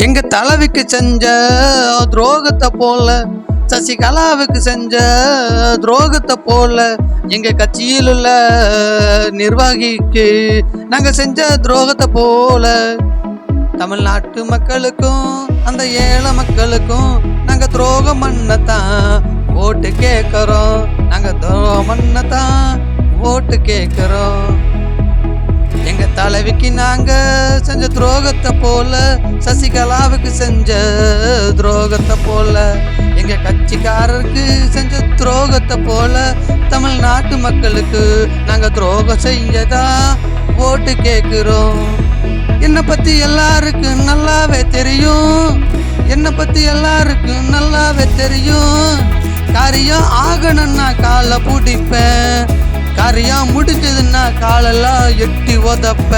எங்க தலைவிக்கு செஞ்ச துரோகத்தை போல, சசிகலாவுக்கு செஞ்ச துரோகத்தை போல, எங்க கட்சியில் உள்ள நிர்வாகிக்கு நாங்க செஞ்ச துரோகத்தை போல, தமிழ்நாட்டு மக்களுக்கும் அந்த ஏழை மக்களுக்கும் நாங்க துரோகம் பண்ணத்தான் ஓட்டு கேட்கிறோம். நாங்க துரோகம் பண்ணத்தான் ஓட்டு கேட்கிறோம். எங்க தலைவிக்கு நாங்க செஞ்ச துரோகத்தை போல, சசிகலாவுக்கு செஞ்ச துரோகத்தை போல, எங்க கட்சிக்காரருக்கு செஞ்ச துரோகத்தை போல, தமிழ்நாட்டு மக்களுக்கு நாங்க துரோகம் செஞ்சதா ஓட்டு கேட்கிறோம். என்னை பத்தி எல்லாருக்கும் நல்லாவே தெரியும், என்னை பத்தி எல்லாருக்கும் நல்லாவே தெரியும். காரியம் ஆகணும்னா காலை பிடிப்பேன், காரியம் முடிஞ்சதுன்னா காலெல்லாம் எட்டி உதப்ப.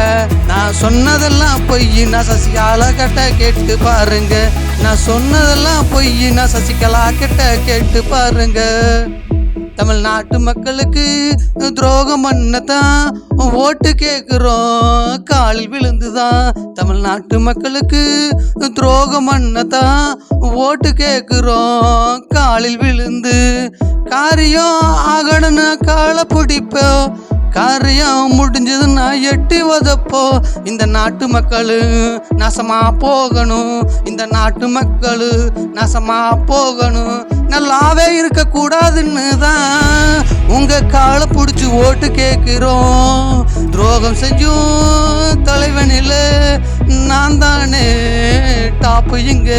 நான் சொன்னதெல்லாம் பொய், நான் சசிகலா கிட்ட கேட்டு பாருங்க. நான் சொன்னதெல்லாம் பொய், நான் சசிகலா கிட்ட கேட்டு பாருங்க. தமிழ்நாட்டு மக்களுக்கு துரோகம் பண்ணத்தான் ஓட்டு கேட்கிறோம். காலில் விழுந்துதான் தமிழ்நாட்டு மக்களுக்கு துரோகம் பண்ணத்தான் ஓட்டு கேட்கிறோம். காலில் விழுந்து காரியம் ஆகணும்னா காலை பிடிப்போம், காரியம் முடிஞ்சதுன்னா எட்டி உதப்போ. இந்த நாட்டு மக்கள் நாசமா போகணும், இந்த நாட்டு மக்கள் நாசமா போகணும், நல்லாவே இருக்க கூடாதுன்னு தான் உங்க காலை பிடிச்சி ஓட்டு கேட்கிறோம். துரோகம் செஞ்சும் தலைவனில் நான் தானே டாப்பு, இங்க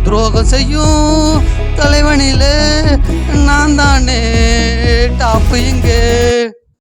துரோகம் செய்யும் தலைவனில் நான் தானே டாப்பு இங்கே.